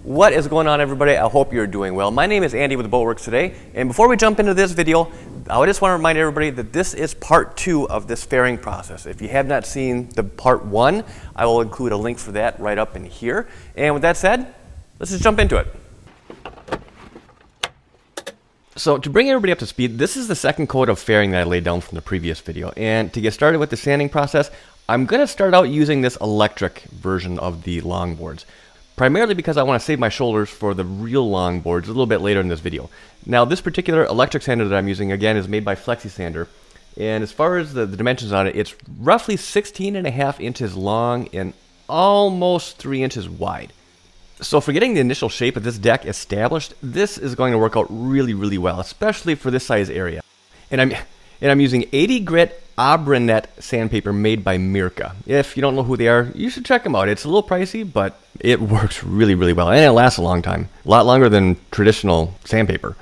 What is going on, everybody? I hope you're doing well. My name is Andy with Boatworks today, and before we jump into this video, I just want to remind everybody that this is part 2 of this fairing process. If you have not seen the part 1, I will include a link for that right up in here. And with that said, let's just jump into it. So to bring everybody up to speed, this is the second coat of fairing that I laid down from the previous video. And to get started with the sanding process, I'm going to start out using this electric version of the longboards. Primarily because I want to save my shoulders for the real longboards a little bit later in this video. Now this particular electric sander that I'm using again is made by FlexiSander, and as far as the dimensions on it, it's roughly 16.5 inches long and almost 3 inches wide. So for getting the initial shape of this deck established, this is going to work out really well, especially for this size area. And I'm using 80 grit Abranet sandpaper made by Mirka. If you don't know who they are, you should check them out. It's a little pricey, but it works really well, and it lasts a long time. A lot longer than traditional sandpaper.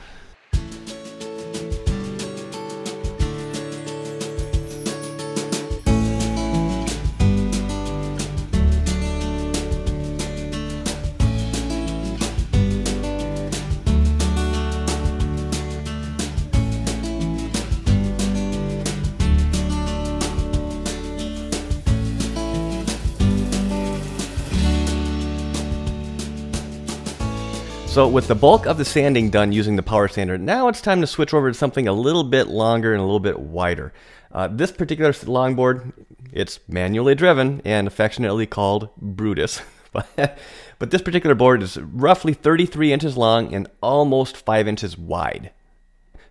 So with the bulk of the sanding done using the power sander, now it's time to switch over to something a little bit longer and a little bit wider. This particular longboard, it's manually driven and affectionately called Brutus. But this particular board is roughly 33 inches long and almost 5 inches wide.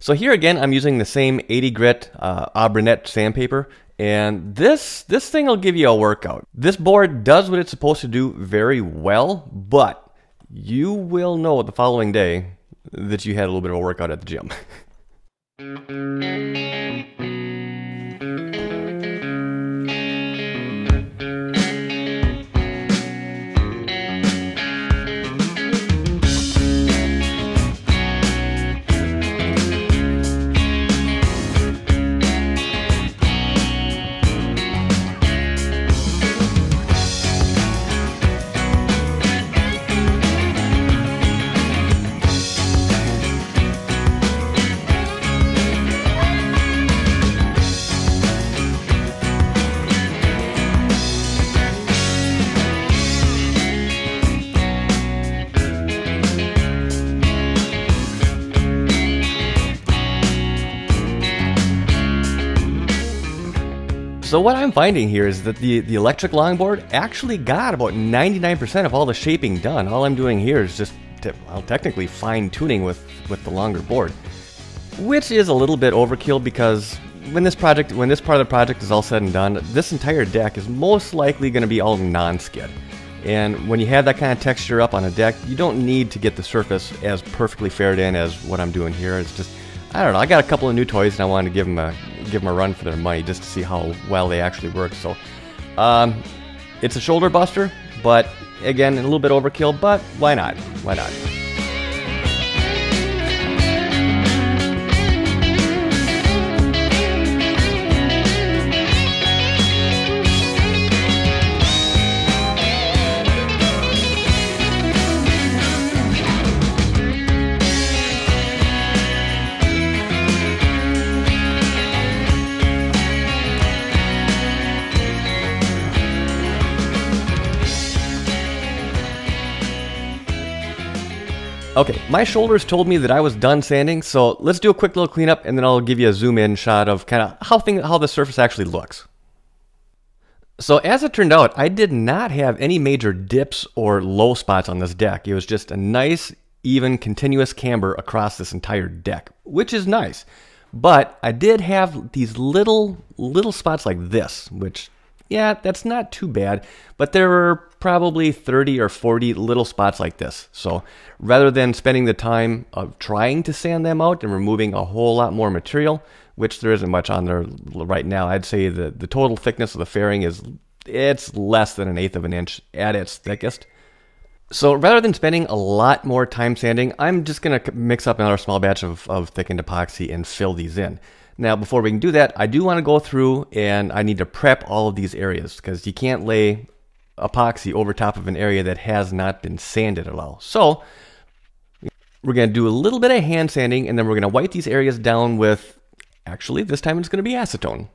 So here again, I'm using the same 80 grit Abranet sandpaper. And this thing will give you a workout. This board does what it's supposed to do very well, but you will know the following day that you had a little bit of a workout at the gym. So what I'm finding here is that the electric longboard actually got about 99% of all the shaping done. All I'm doing here is just, technically fine-tuning with the longer board, which is a little bit overkill because when this part of the project is all said and done, this entire deck is most likely going to be all non-skid. And when you have that kind of texture up on a deck, you don't need to get the surface as perfectly faired in as what I'm doing here. It's just, I don't know, I got a couple of new toys and I wanted to give them a run for their money just to see how well they actually work. So it's a shoulder buster, but again, a little bit overkill, but why not? Why not? Okay, my shoulders told me that I was done sanding, so let's do a quick little cleanup and then I'll give you a zoom in shot of kind of how the surface actually looks. So as it turned out, I did not have any major dips or low spots on this deck. It was just a nice, even, continuous camber across this entire deck, which is nice. But I did have these little spots like this, which, yeah, that's not too bad, but there were probably 30 or 40 little spots like this. So rather than spending the time of trying to sand them out and removing a whole lot more material, which there isn't much on there right now, I'd say the total thickness of the fairing it's less than 1/8 of an inch at its thickest. So rather than spending a lot more time sanding, I'm just going to mix up another small batch of thickened epoxy and fill these in. Now, before we can do that, I do want to go through and I need to prep all of these areas because you can't lay epoxy over top of an area that has not been sanded at all. So we're going to do a little bit of hand sanding, and then we're going to wipe these areas down with, actually this time it's going to be acetone.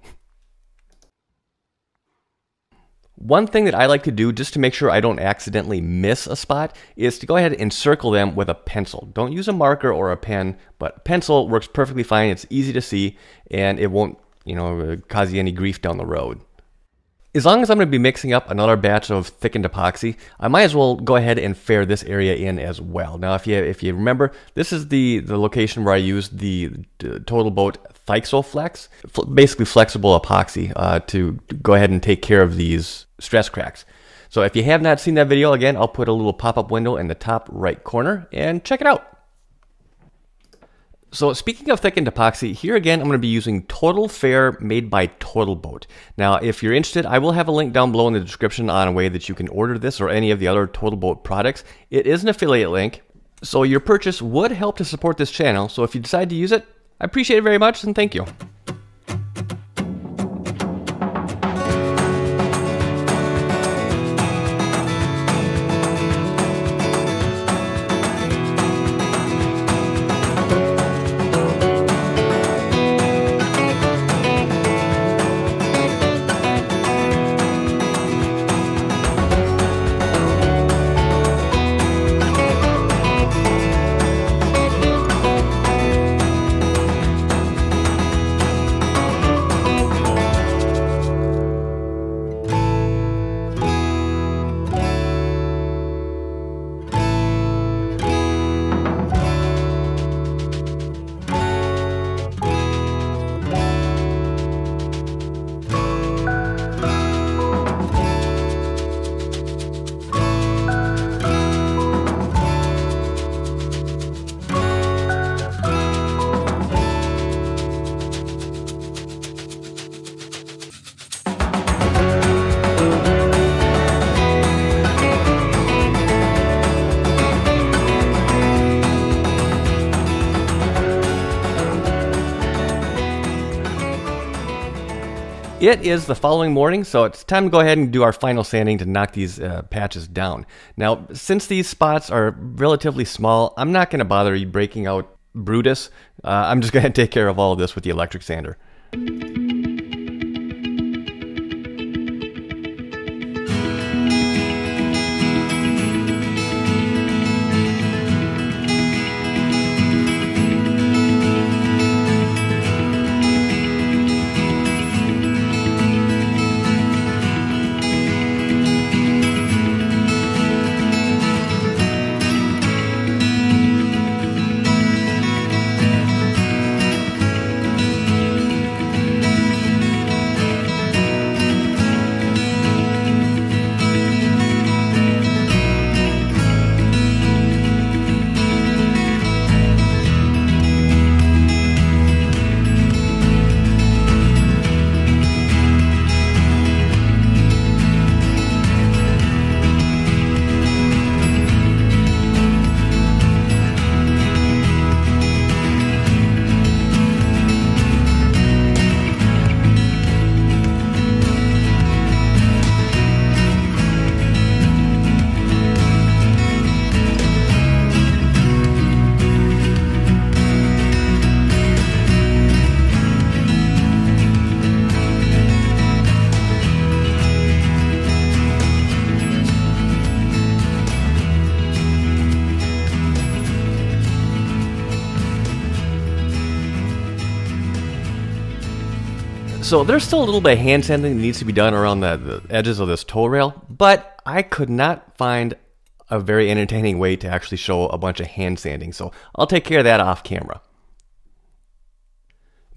One thing that I like to do just to make sure I don't accidentally miss a spot is to go ahead and circle them with a pencil. Don't use a marker or a pen, but a pencil works perfectly fine. It's easy to see, and it won't, cause you any grief down the road. As long as I'm going to be mixing up another batch of thickened epoxy, I might as well go ahead and fair this area in as well. Now, if you remember, this is the location where I used the Total Boat Thixoflex, basically flexible epoxy, to go ahead and take care of these stress cracks. So if you have not seen that video, again, I'll put a little pop-up window in the top right corner and check it out. So speaking of thickened epoxy, here again, I'm going to be using Total Fair made by Total Boat. Now, if you're interested, I will have a link down below in the description on a way that you can order this or any of the other Total Boat products. It is an affiliate link, so your purchase would help to support this channel. So if you decide to use it, I appreciate it very much, and thank you. It is the following morning, so it's time to go ahead and do our final sanding to knock these patches down. Now, since these spots are relatively small, I'm not going to bother breaking out Brutus. I'm just going to take care of all of this with the electric sander. So there's still a little bit of hand sanding that needs to be done around the edges of this tow rail, but I could not find a very entertaining way to actually show a bunch of hand sanding, so I'll take care of that off camera.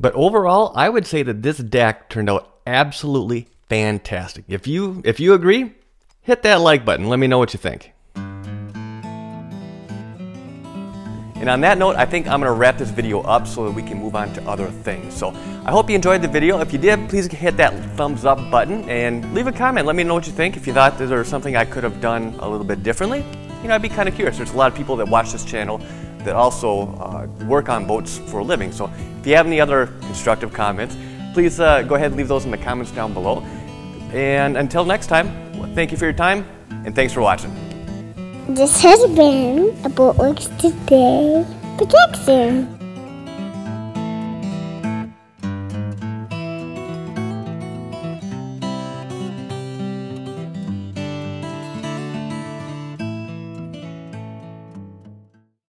But overall, I would say that this deck turned out absolutely fantastic. If you agree, hit that like button. Let me know what you think. And on that note, I think I'm going to wrap this video up so that we can move on to other things. So I hope you enjoyed the video. If you did, please hit that thumbs up button and leave a comment. Let me know what you think. If you thought there was something I could have done a little bit differently, I'd be kind of curious. There's a lot of people that watch this channel that also work on boats for a living. So if you have any other constructive comments, please go ahead and leave those in the comments down below. And until next time, Well, thank you for your time, and thanks for watching. This has been a Boatworks Today production.